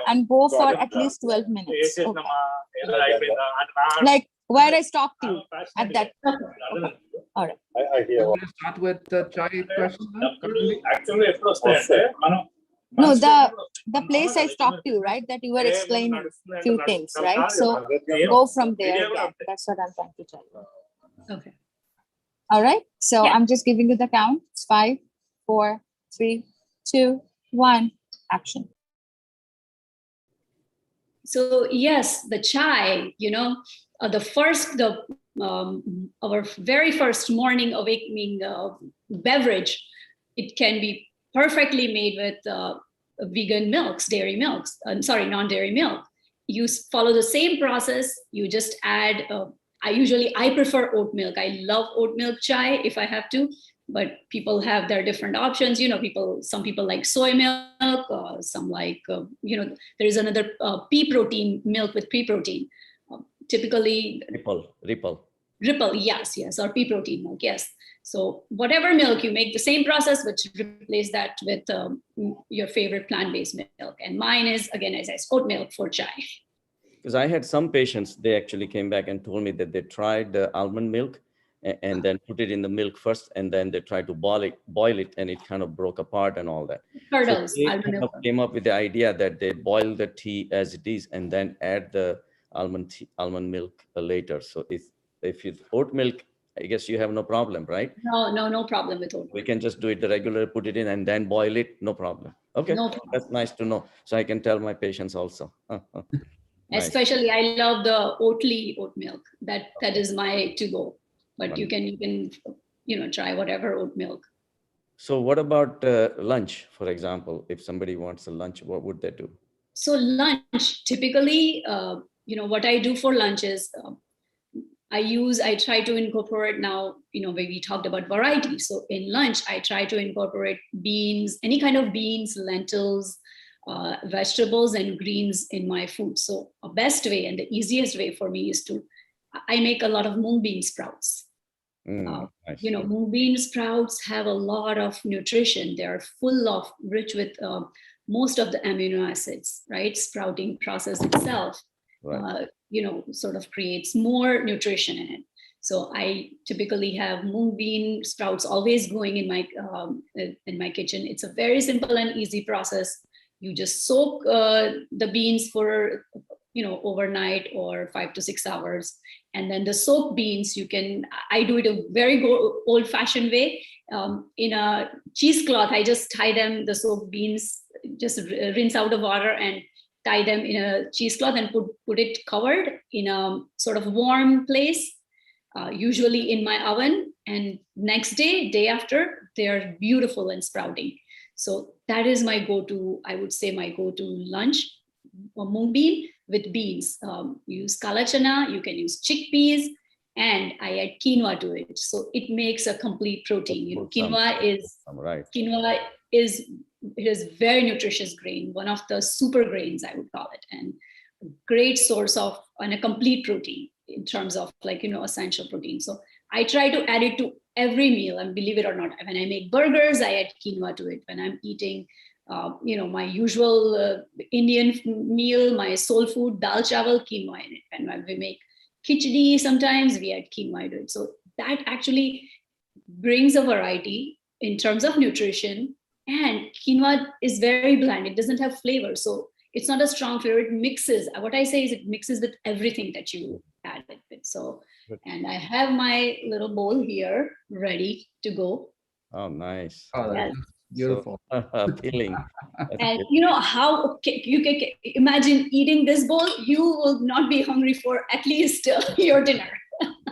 and go for at least 12 minutes. Okay. Like where I stopped you at that. Okay. All right. I hear. We're gonna start with the chai question. Then? No, the place I stopped you, right? That you were explaining few things, right? So go from there again. That's what I'm trying to tell you. Okay. All right. So Yeah. I'm just giving you the count. It's 5, 4, 3, 2, 1. Action. So yes, the chai, our very first morning awakening beverage, it can be perfectly made with vegan milks, dairy milks. Non-dairy milk. You follow the same process. You just add. I prefer oat milk. I love oat milk chai if I have to, but people have their different options. Some people like soy milk. Some like there is another pea protein milk with pea protein. Typically, Ripple, yes, or pea protein milk, yes. So whatever milk you make, the same process, which replace that with your favorite plant-based milk. And mine is, again, as I said, oat milk for chai. Because I had some patients, they actually came back and told me that they tried the almond milk and then put it in the milk first, and then they tried to boil it, and it kind of broke apart and all that. Curdles. So they almond kind milk. of came up with the idea that they boil the tea as it is and then add the almond milk later. So if it's oat milk, I guess you have no problem, right? No problem with oat We milk. can just do it the regular, put it in and then boil it, no problem. Okay, No problem. that's nice to know. So I can tell my patients also. Nice. Especially, I love the Oatly oat milk. That is my to go. But you can try whatever oat milk. So what about lunch, for example? If somebody wants a lunch, what would they do? So lunch, typically, what I do for lunch is I try to incorporate now, where we talked about variety. So in lunch, I try to incorporate beans, any kind of beans, lentils, vegetables and greens in my food. So a best way and the easiest way for me is I make a lot of mung bean sprouts. Nice. Mung bean sprouts have a lot of nutrition. They are rich with most of the amino acids, right? Sprouting process itself, Right. sort of creates more nutrition in it. So I typically have mung bean sprouts always going in my kitchen. It's a very simple and easy process. You just soak the beans for overnight or 5 to 6 hours, and then the soaked beans I do it a very old-fashioned way. In a cheesecloth, I just tie them, the soaked beans, just rinse out the water and tie them in a cheesecloth and put it covered in a sort of warm place, usually in my oven. And next day after, they are beautiful and sprouting. So that is my go-to, I would say my go-to lunch, mung bean with beans. Use kala chana, you can use chickpeas, and I add quinoa to it. So it makes a complete protein. Quinoa is very nutritious grain, one of the super grains, I would call it, and a great source of and a complete protein in terms of essential protein. So I try to add it to every meal, and believe it or not, when I make burgers, I add quinoa to it. When I'm eating my usual Indian meal, my soul food, dal chawal, quinoa in it. And when we make khichdi, sometimes we add quinoa to it. So that actually brings a variety in terms of nutrition. And quinoa is very bland. It doesn't have flavor. So it's not a strong flavor. It mixes. What I say is it mixes with everything that you add it with. So, and I have my little bowl here ready to go. Oh, nice. Oh, Yes. beautiful. So, appealing. And how you can imagine eating this bowl, you will not be hungry for at least your dinner.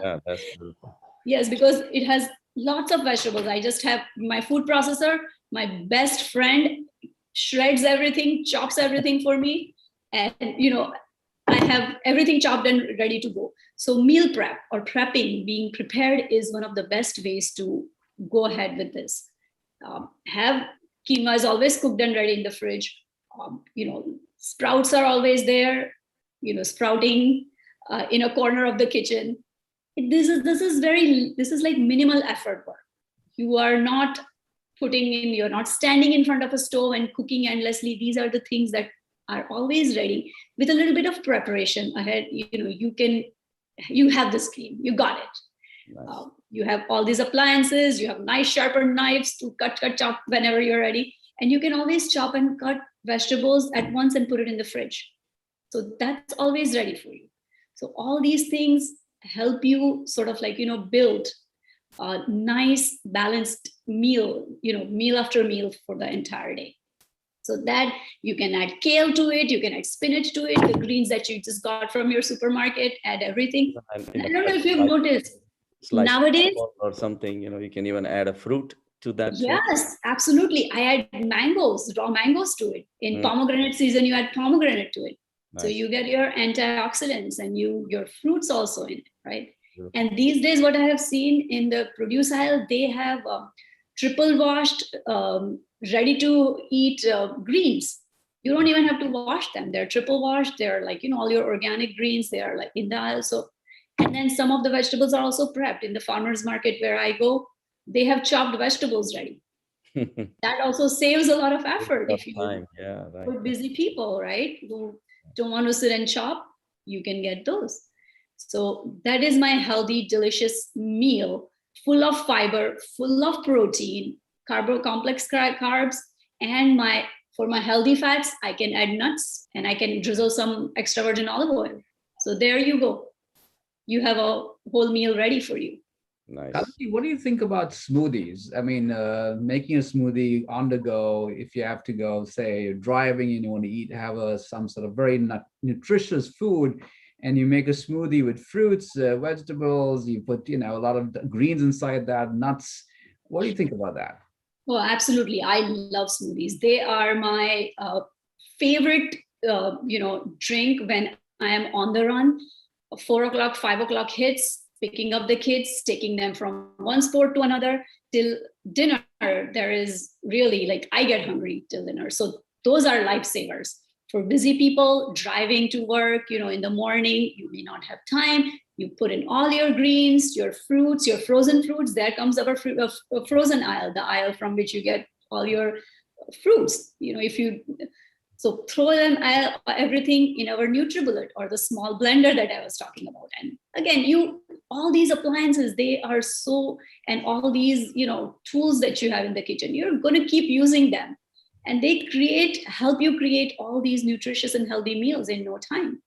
Yeah, that's beautiful. Yes, because it has lots of vegetables. I just have my food processor. My best friend shreds everything, chops everything for me. And, I have everything chopped and ready to go. So meal prep or prepping, being prepared, is one of the best ways to go ahead with this. Have quinoa is always cooked and ready in the fridge. Sprouts are always there, sprouting in a corner of the kitchen. This is like minimal effort work. You are not you're not standing in front of a stove and cooking endlessly. These are the things that are always ready with a little bit of preparation ahead. You have the scheme, you got it. Nice. You have all these appliances, you have nice sharpened knives to cut, chop whenever you're ready. And you can always chop and cut vegetables at once and put it in the fridge. So that's always ready for you. So all these things help you sort of build a nice balanced meal, meal after meal for the entire day. So that you can add kale to it, you can add spinach to it, the greens that you just got from your supermarket, add everything. I don't know if you've noticed, nowadays, or something, you can even add a fruit to that. Yes, absolutely. I add mangoes, raw mangoes to it. In pomegranate season, you add pomegranate to it. Nice. So you get your antioxidants and your fruits also in it, right? Beautiful. And these days, what I have seen in the produce aisle, they have triple washed, ready to eat greens. You don't even have to wash them. They're triple washed. They're all your organic greens. They are in the aisle. So, and then some of the vegetables are also prepped in the farmer's market where I go. They have chopped vegetables ready. That also saves a lot of effort if you for busy people, right? Who don't want to sit and chop, you can get those. So that is my healthy, delicious meal, full of fiber, full of protein, complex carbs, and for my healthy fats, I can add nuts and I can drizzle some extra virgin olive oil. So there you go. You have a whole meal ready for you. Nice. Kalindi, what do you think about smoothies? I mean, making a smoothie on the go, if you have to go, say you're driving and you want to eat, have some sort of very nutritious food, and you make a smoothie with fruits, vegetables, you put, a lot of greens inside that, nuts. What do you think about that? Oh, absolutely. I love smoothies. They are my favorite, drink when I am on the run. 4 o'clock, 5 o'clock hits, picking up the kids, taking them from one sport to another till dinner. There is really I get hungry till dinner. So those are lifesavers for busy people driving to work. In the morning, you may not have time. You put in all your greens, your fruits, your frozen fruits. There comes our frozen aisle, the aisle from which you get all your fruits. So throw them everything in our NutriBullet or the small blender that I was talking about. And again, all these appliances, they are and all these, tools that you have in the kitchen, you're going to keep using them. And they help you create all these nutritious and healthy meals in no time.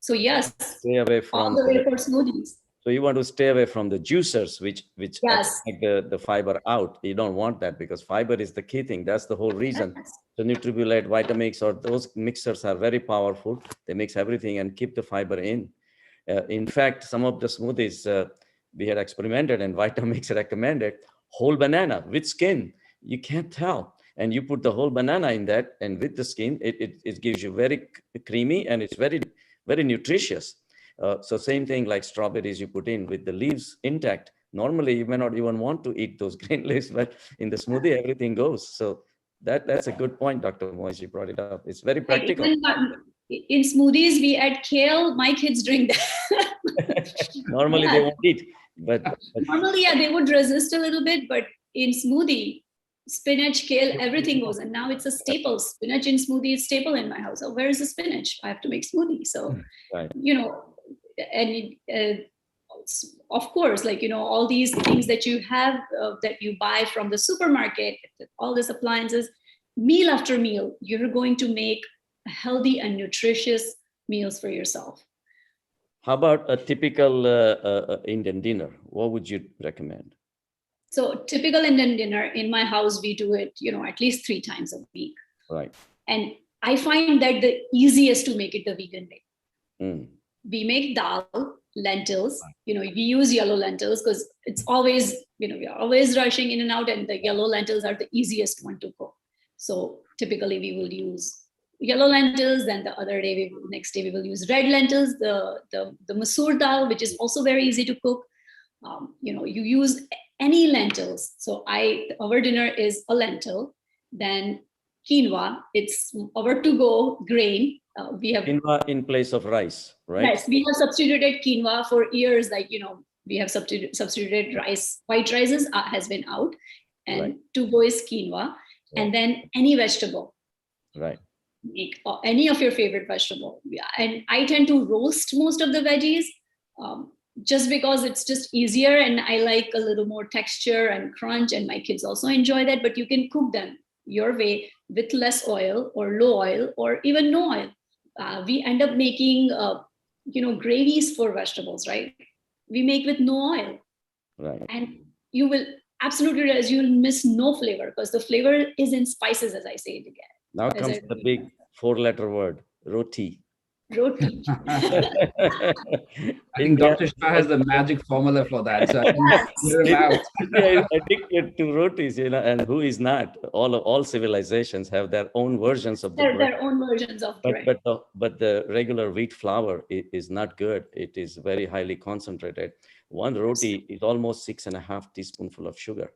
So yes, stay away from all the way for smoothies. So you want to stay away from the juicers, which Yes. take the fiber out. You don't want that because fiber is the key thing. That's the whole reason. Yes. The NutriBullet, Vitamix, or those mixers are very powerful. They mix everything and keep the fiber in. In fact, some of the smoothies we had experimented and Vitamix recommended whole banana with skin. You can't tell. And you put the whole banana in that, and with the skin, it gives you very creamy and it's very, very nutritious. So same thing like strawberries you put in with the leaves intact. Normally, you may not even want to eat those green leaves, but in the smoothie, everything goes. So that's a good point, Dr. Moise, you brought it up. It's very practical. In smoothies, we add kale. My kids drink that. Normally, they won't eat. But normally, they would resist a little bit, but in smoothie, spinach, kale, everything goes. And now it's a staple. Spinach in smoothie is staple in my house. Oh, where is the spinach? I have to make smoothie. So, right. And of course, all these things that you have, that you buy from the supermarket, all these appliances, meal after meal, you're going to make healthy and nutritious meals for yourself. How about a typical Indian dinner? What would you recommend? So typical Indian dinner in my house, we do it, at least 3 times a week. Right. And I find that the easiest to make it the vegan way. Mm. We make dal, lentils, we use yellow lentils because it's always, we are always rushing in and out, and the yellow lentils are the easiest one to cook. So typically we will use yellow lentils, then the other day, next day we will use red lentils, the masoor dal, which is also very easy to cook. You use any lentils. So our dinner is a lentil, then quinoa, it's our to-go grain. We have quinoa in place of rice, right? Yes, we have substituted quinoa for years. We have substituted rice. White rice has been out, and right. to-go is quinoa, and then any vegetable. Right. Make any of your favorite vegetable. And I tend to roast most of the veggies, just because it's just easier, and I like a little more texture and crunch, and my kids also enjoy that. But you can cook them your way with less oil or low oil or even no oil. We end up making, gravies for vegetables, right? We make with no oil. Right. And you will absolutely realize you'll miss no flavor because the flavor is in spices, as I say it again. Now comes the big 4-letter word, roti. Roti. I think Dr. Shah has the magic formula for that. So India is addicted to rotis, and who is not? All civilizations have their own versions of the bread. Their own versions of bread. But the regular wheat flour is not good. It is very highly concentrated. One roti is almost 6.5 teaspoonful of sugar.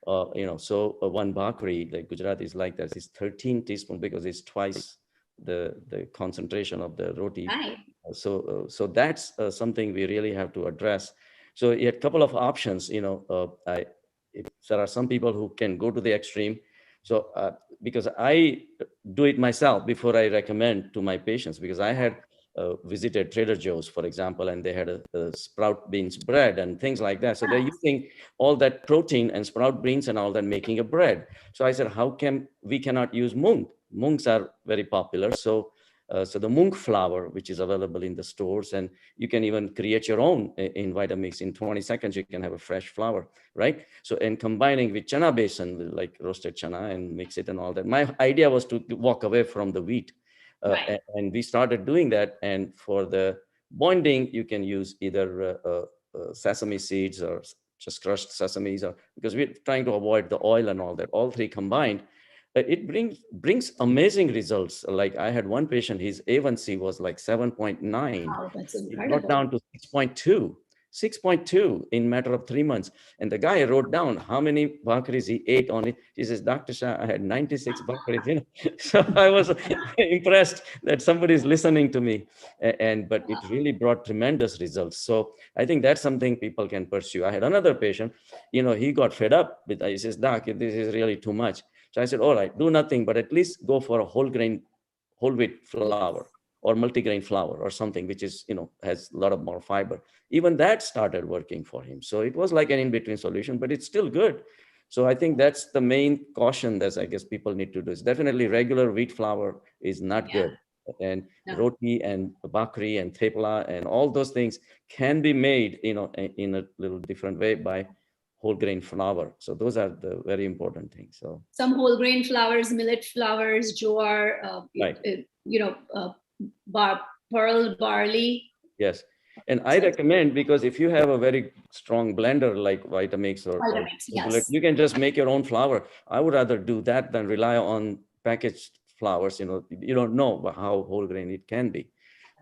So one bakri, like Gujarat is like that, is 13 teaspoons because it's twice the concentration of the roti. Right. So that's something we really have to address. So you had a couple of options. If there are some people who can go to the extreme. So because I do it myself before I recommend to my patients, because I had visited Trader Joe's, for example, and they had a sprout beans bread and things like that. So they're using all that protein and sprout beans and all that, making a bread. So I said, how come we cannot use mung? Mungs are very popular. So the mung flour, which is available in the stores, and you can even create your own in Vitamix. In 20 seconds, you can have a fresh flour, right? So, and combining with chana besan, like roasted chana, and mix it and all that. My idea was to walk away from the wheat. Right. And we started doing that. And for the bonding, you can use either sesame seeds or just crushed sesames, or because we're trying to avoid the oil and all that. All three combined, it brings amazing results. Like I had one patient, his A1C was like 7.9. Wow, that's It got incredible. down to 6.2 in matter of 3 months. And the guy wrote down how many bhakris he ate on it. He says, Dr. Shah, I had 96 bhakris, you know. So I was impressed that somebody's listening to me. But it really brought tremendous results. So I think that's something people can pursue. I had another patient, you know, he got fed up with, he says, Doc, this is really too much. So I said, all right, do nothing, but at least go for a whole wheat flour or multigrain flour or something, which is, you know, has a lot of more fiber. Even that started working for him. So it was like an in-between solution, but it's still good. So I think that's the main caution that I guess people need to do. Is definitely regular wheat flour is not good. And roti and bakri and thepla and all those things can be made, you know, in a little different way by whole grain flour. So those are the very important things. So some whole grain flours, millet flours, jowar, right. Pearl barley. Yes. And I recommend, because if you have a very strong blender like Vitamix or yes. you can just make your own flour. I would rather do that than rely on packaged flours. You know, you don't know how whole grain it can be.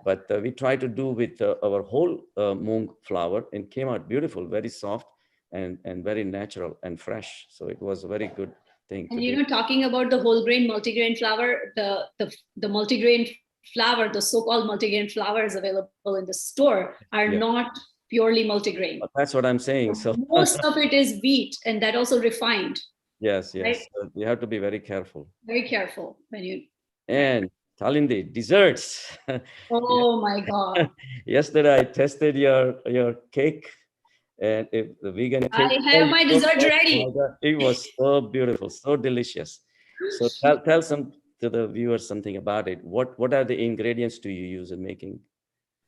But we try to do with our whole mung flour, and came out beautiful, very soft and very natural and fresh. So it was a very good thing. And you know, talking about the whole grain multigrain flour, the multigrain flour, the so-called multigrain flours available in the store are not purely multigrain. That's what I'm saying. So most of it is wheat, and that also refined. Yes. Right? So you have to be very careful. Very careful when you. And Kalindi, desserts. Oh my God. Yesterday I tested your cake, and the vegan cake. I have my dessert ready. It was so beautiful, so delicious. So tell to the viewers something about it. What are the ingredients do you use in making?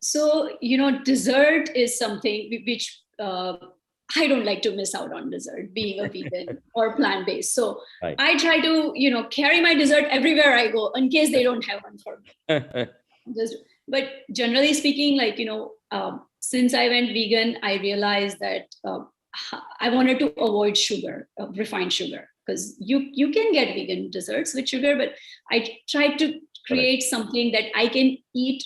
So, you know, dessert is something which I don't like to miss out on dessert, being a vegan or plant-based. So I try to, you know, carry my dessert everywhere I go in case they don't have one for me. But generally speaking, like, you know, since I went vegan, I realized that I wanted to avoid sugar, refined sugar, because you can get vegan desserts with sugar, but I tried to create something that I can eat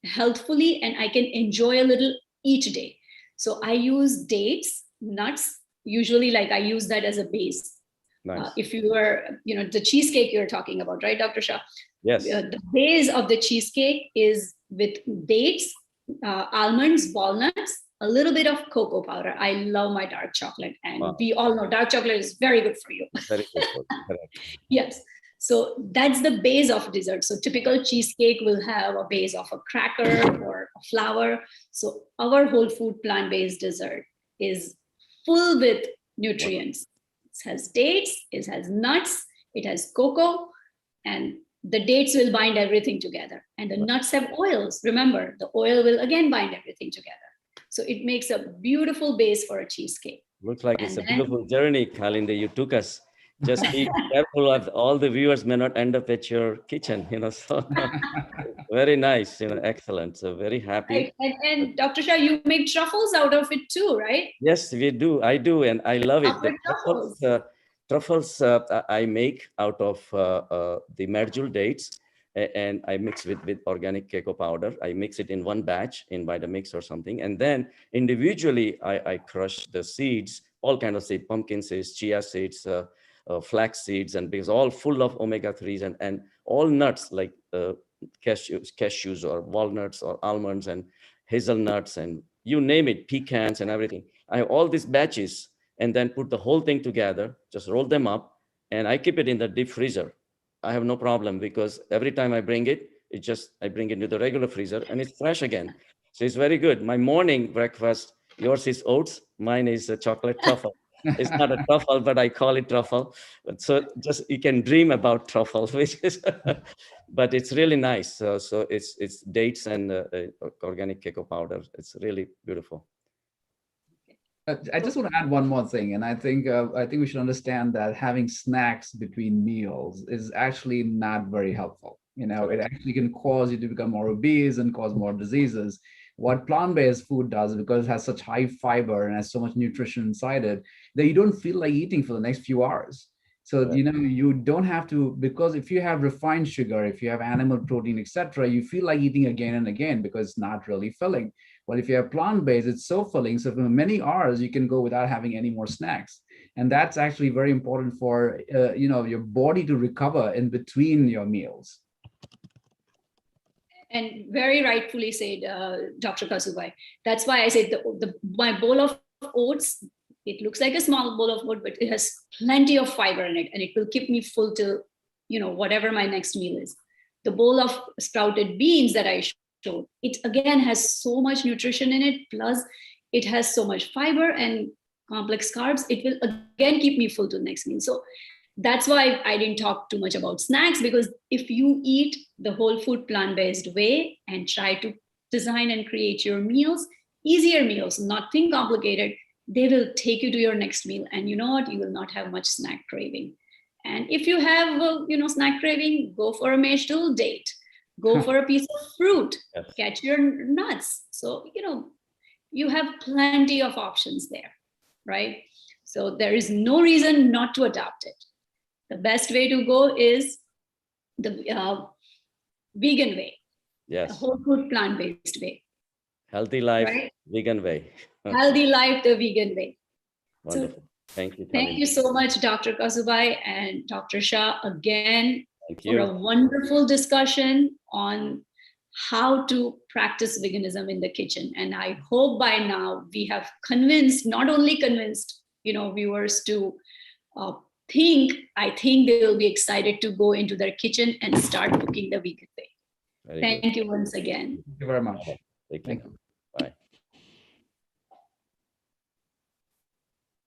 healthfully and I can enjoy a little each day. So I use dates, nuts, usually, like I use that as a base. Nice. If you were, you know, the cheesecake you're talking about, right, Dr. Shah? Yes. The base of the cheesecake is with dates, almonds, walnuts, a little bit of cocoa powder. I love my dark chocolate, and we all know dark chocolate is very good for you. Very good for you. Yes. So that's the base of dessert. So typical cheesecake will have a base of a cracker or a flour. So our whole food plant-based dessert is full with nutrients. It has dates, it has nuts, it has cocoa, and the dates will bind everything together. And the nuts have oils. Remember, the oil will again bind everything together. So it makes a beautiful base for a cheesecake. Looks like it's a beautiful journey, Kalindi, you took us. Just be careful of all the viewers may not end up at your kitchen, you know. So very nice, you know, excellent. So very happy. Right. And Dr. Shah, you make truffles out of it too, right? Yes, we do. I do, and I love it. The truffles I make out of the medjool dates, and I mix with organic cocoa powder. I mix it in one batch in Vitamix or something, and then individually I crush the seeds, all kinds of seeds, pumpkin seeds, chia seeds, flax seeds, and because all full of omega-3s and all nuts like cashews or walnuts or almonds and hazelnuts and you name it, pecans and everything. I have all these batches and then put the whole thing together, just roll them up, and I keep it in the deep freezer. I have no problem because every time I bring it, I bring it into the regular freezer and it's fresh again. So it's very good. My morning breakfast, yours is oats, mine is a chocolate truffle. It's not a truffle, but I call it truffle. But so just you can dream about truffle, which is, but it's really nice. So it's dates and organic cacao powder. It's really beautiful. I just want to add one more thing, and I think we should understand that having snacks between meals is actually not very helpful. It actually can cause you to become more obese and cause more diseases. What plant-based food does, because it has such high fiber and has so much nutrition inside it, that you don't feel like eating for the next few hours. So, Right. you don't have to, because if you have refined sugar, if you have animal protein, etc., you feel like eating again and again because it's not really filling. Well, if you have plant-based, it's so filling. So for many hours, you can go without having any more snacks. And that's actually very important for, your body to recover in between your meals. And very rightfully said, Dr. Kasubai. That's why I said my bowl of oats, it looks like a small bowl of oats, but it has plenty of fiber in it, and it will keep me full till, whatever my next meal is. The bowl of sprouted beans that I showed, it again has so much nutrition in it, plus it has so much fiber and complex carbs. It will again keep me full to the next meal. So that's why I didn't talk too much about snacks, because if you eat the whole food plant-based way and try to design and create your meals, easier meals, nothing complicated, they will take you to your next meal. And you know what? You will not have much snack craving. And if you have, snack craving, go for a meshtul date, go for a piece of fruit, Yes. catch your nuts. So, you have plenty of options there, right? So there is no reason not to adopt it. The best way to go is the vegan way, the Yes. whole food plant-based way, Healthy life, right? vegan way. Healthy life, the vegan way. Wonderful. Thank you. Thank Khalid. you so much, Dr. Kasubai and Dr. Shah, again, Thank for a you. wonderful discussion on how to practice veganism in the kitchen. And I hope by now we have not only convinced, viewers to I think they will be excited to go into their kitchen and start cooking the vegan way. Very good. Thank you once again. Thank you very much. Take care. Thank you. Bye.